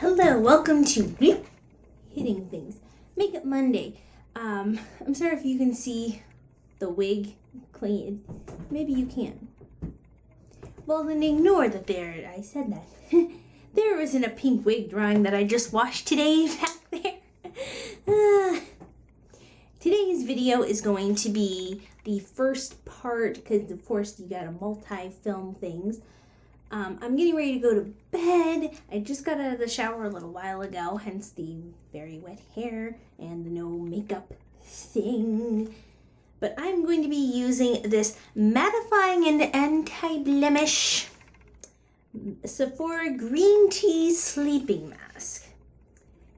Hello, welcome to Hitting Things. Makeup Monday. I'm sorry if you can see the wig clean. Maybe you can. Well, then ignore that I said that. There isn't a pink wig drawing that I just washed today back there. Today's video is going to be the first part, because of course you gotta multi-film things. I'm getting ready to go to bed. I just got out of the shower a little while ago, hence the very wet hair and the no makeup thing. But I'm going to be using this mattifying and anti-blemish Sephora green tea sleeping mask.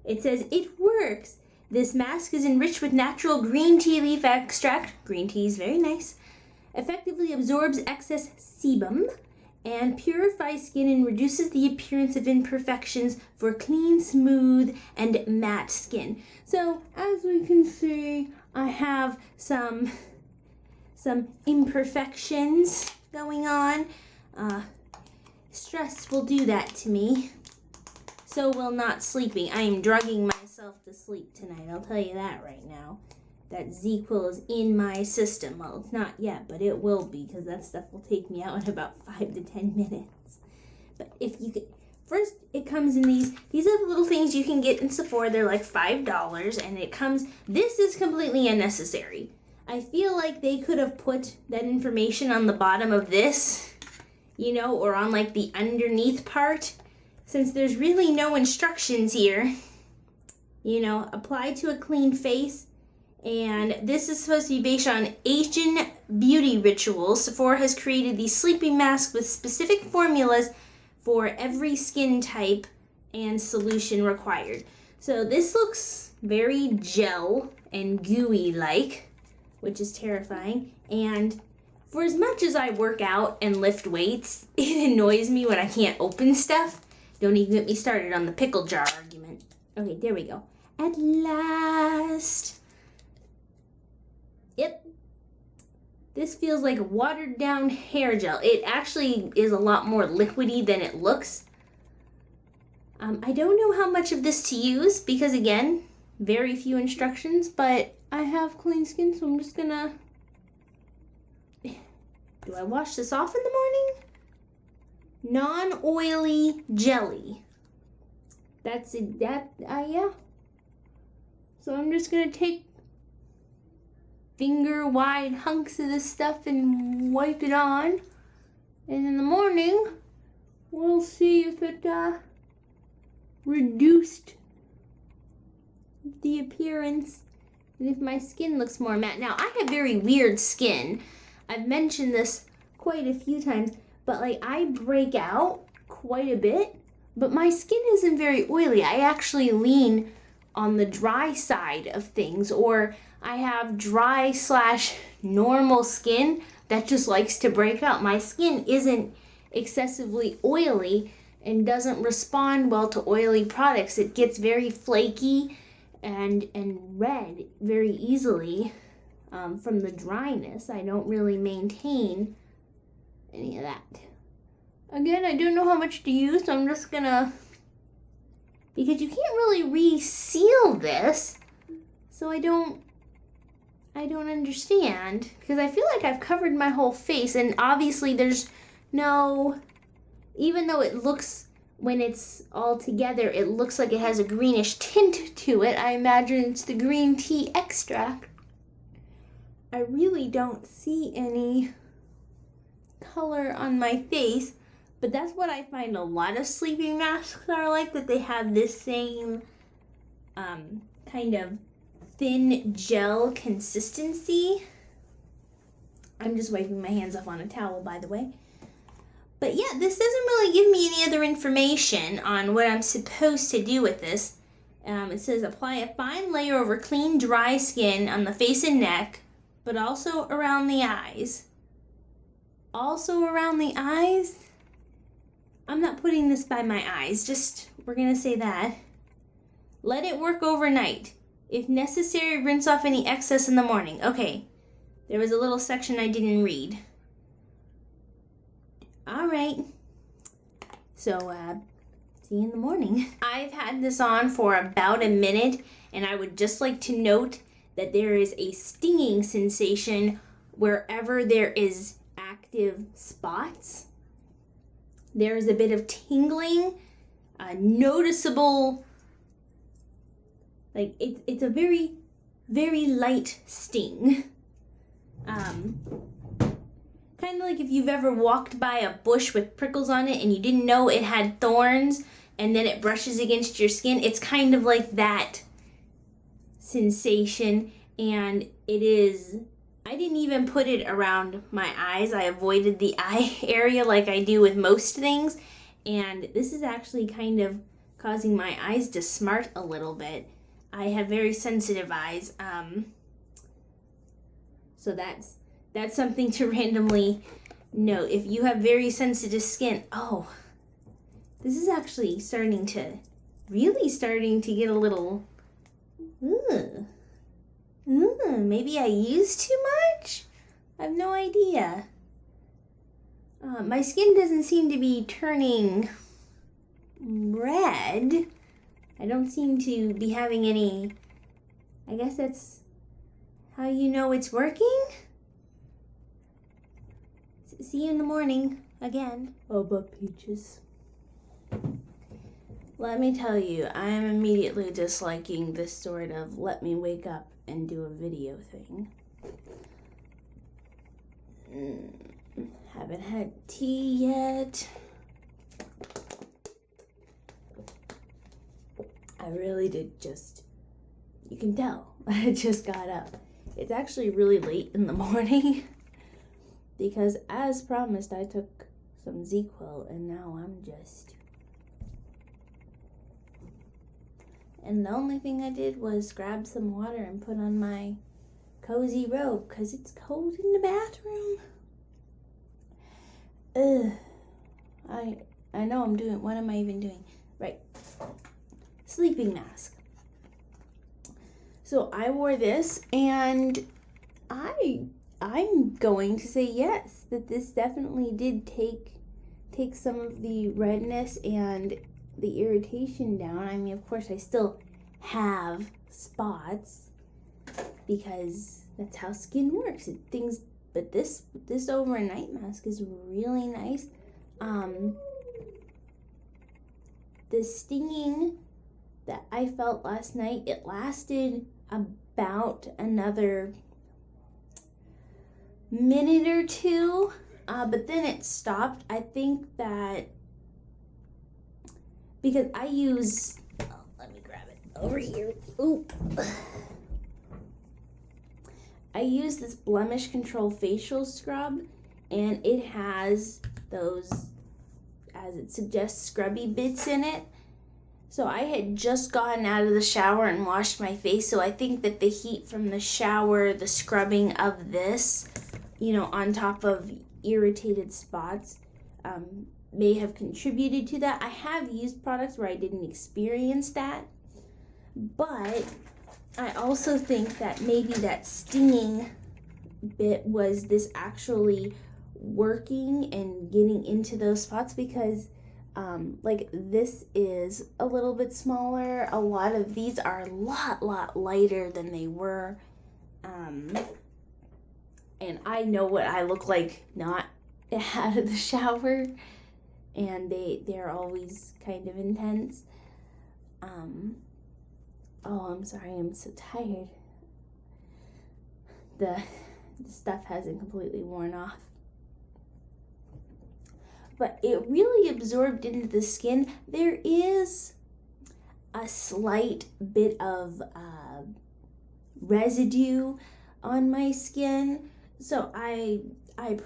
It says it works. This mask is enriched with natural green tea leaf extract. Green tea is very nice. Effectively absorbs excess sebum and purifies skin and reduces the appearance of imperfections for clean, smooth, and matte skin. So, as we can see, I have some imperfections going on. Stress will do that to me. So will not sleeping. I am drugging myself to sleep tonight. I'll tell you that right now. That ZQL is in my system. Well, it's not yet, but it will be, because that stuff will take me out in about 5 to 10 minutes. But if you could, first it comes in these are the little things you can get in Sephora. They're like $5, and it comes, this is completely unnecessary. I feel like they could have put that information on the bottom of this, or on like the underneath part, since there's really no instructions here. Apply to a clean face. And this is supposed to be based on Asian beauty rituals. Sephora has created these sleeping masks with specific formulas for every skin type and solution required. So this looks very gel and gooey-like, which is terrifying. And for as much as I work out and lift weights, it annoys me when I can't open stuff. Don't even get me started on the pickle jar argument. Okay, there we go. At last. Yep. This feels like watered down hair gel. It actually is a lot more liquidy than it looks. I don't know how much of this to use because, again, very few instructions, but I have clean skin, so I'm just gonna... Do I wash this off in the morning? Non-oily jelly. That's it. Yeah. So I'm just gonna take finger-wide hunks of this stuff and wipe it on. And in the morning, we'll see if it reduced the appearance and if my skin looks more matte. Now, I have very weird skin. I've mentioned this quite a few times, but I break out quite a bit, but my skin isn't very oily. I actually lean on the dry side of things, or I have dry/normal skin that just likes to break out. My skin isn't excessively oily and doesn't respond well to oily products. It gets very flaky and red very easily from the dryness. I don't really maintain any of that. Again, I don't know how much to use, so I'm just gonna, because you can't really reseal this, so I don't understand, because I feel like I've covered my whole face, and obviously there's no, even though it looks, when it's all together, it looks like it has a greenish tint to it. I imagine it's the green tea extract. I really don't see any color on my face, but that's what I find a lot of sleeping masks are like, that they have this same kind of thin gel consistency. I'm just wiping my hands off on a towel, by the way. But yeah, this doesn't really give me any other information on what I'm supposed to do with this. It says apply a fine layer over clean, dry skin on the face and neck, but also around the eyes. Also around the eyes? I'm not putting this by my eyes, just, we're gonna say that. Let it work overnight. If necessary, rinse off any excess in the morning. Okay, there was a little section I didn't read. All right. So, See you in the morning. I've had this on for about a minute, and I would just like to note that there is a stinging sensation wherever there is active spots. There is a bit of tingling, noticeable, like it's a very, very light sting. Kind of like if you've ever walked by a bush with prickles on it and you didn't know it had thorns and then it brushes against your skin. It's kind of like that sensation, and it is, I didn't even put it around my eyes. I avoided the eye area like I do with most things, and this is actually kind of causing my eyes to smart a little bit. I have very sensitive eyes, so that's something to randomly note. If you have very sensitive skin, oh, this is actually really starting to get a little, maybe I used too much? I have no idea. My skin doesn't seem to be turning red. I don't seem to be having any, I guess that's how you know it's working? See you in the morning again. Oh, but peaches. Let me tell you, I am immediately disliking this sort of let me wake up and do a video thing. Haven't had tea yet. I really did just, you can tell, I just got up. It's actually really late in the morning because as promised I took some ZQuil and now I'm just, and the only thing I did was grab some water and put on my cozy robe because it's cold in the bathroom. I know I'm doing, what am I even doing? Right. Sleeping mask. So I wore this and I'm going to say yes, that this definitely did take some of the redness and the irritation down. I mean, of course I still have spots because that's how skin works. But this overnight mask is really nice. The stinging that I felt last night, it lasted about another minute or two, but then it stopped. I think that because I use, let me grab it over here. Ooh. I use this blemish control facial scrub, and it has those, as it suggests, scrubby bits in it. So I had just gotten out of the shower and washed my face, so I think that the heat from the shower, the scrubbing of this, on top of irritated spots, may have contributed to that. I have used products where I didn't experience that, but I also think that maybe that stinging bit was this actually working and getting into those spots because like this is a little bit smaller. A lot of these are a lot lighter than they were. And I know what I look like not out of the shower, and they're always kind of intense. Oh, I'm sorry, I'm so tired. The stuff hasn't completely worn off. But it really absorbed into the skin. There is a slight bit of residue on my skin. So I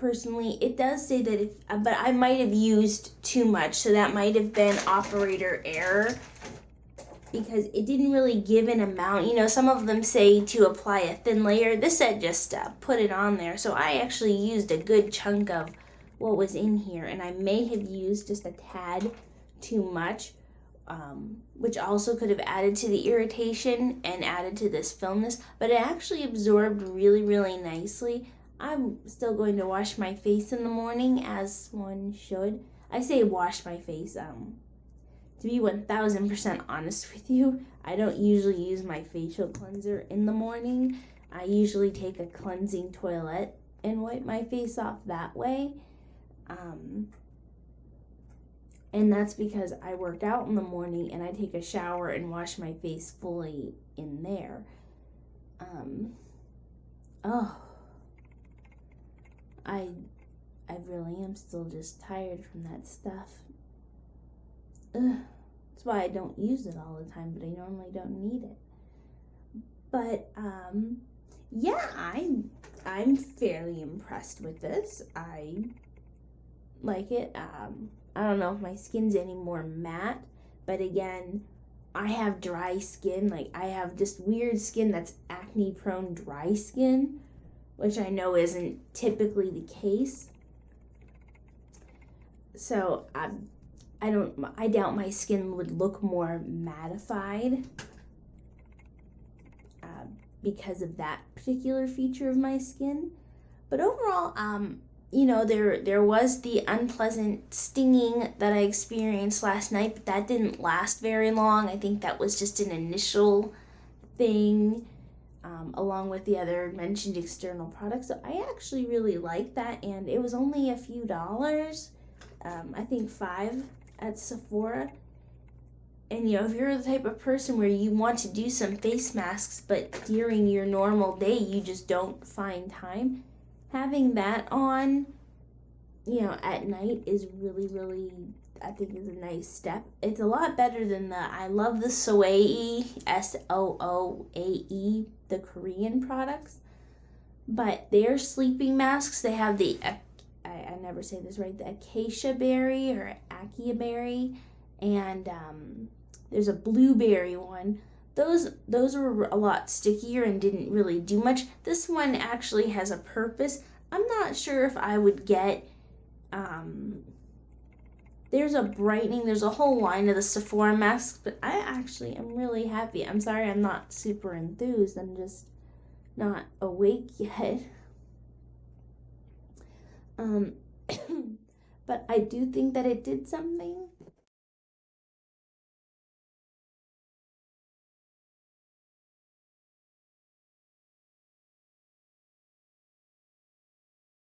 personally, it does say that but I might have used too much. So that might have been operator error because it didn't really give an amount. Some of them say to apply a thin layer. This said just put it on there. So I actually used a good chunk of what was in here, and I may have used just a tad too much, which also could have added to the irritation and added to this filmness, but it actually absorbed really nicely. I'm still going to wash my face in the morning as one should. I say wash my face, to be 1000% honest with you, I don't usually use my facial cleanser in the morning. I usually take a cleansing toilet and wipe my face off that way. And that's because I work out in the morning and I take a shower and wash my face fully in there. I really am still just tired from that stuff. That's why I don't use it all the time, but I normally don't need it. But yeah, I'm fairly impressed with this. I like it. I don't know if my skin's any more matte, but again, I have dry skin. Like, I have just weird skin that's acne prone dry skin, which I know isn't typically the case. So I doubt my skin would look more mattified because of that particular feature of my skin. But overall, you know, there was the unpleasant stinging that I experienced last night, but that didn't last very long. I think that was just an initial thing, along with the other mentioned external products. So I actually really liked that, and it was only a few dollars. I think $5 at Sephora. And, you know, if you're the type of person where you want to do some face masks, but during your normal day you just don't find time, having that on, you know, at night is really, really, I think is a nice step. It's a lot better than I love the Soae, Sooae, the Korean products. But their sleeping masks, they have the, I never say this right, the acacia berry or acacia berry, and there's a blueberry one. Those were a lot stickier and didn't really do much. This one actually has a purpose. I'm not sure if I would get, there's a brightening, there's a whole line of the Sephora masks, but I actually am really happy. I'm sorry I'm not super enthused. I'm just not awake yet. But I do think that it did something.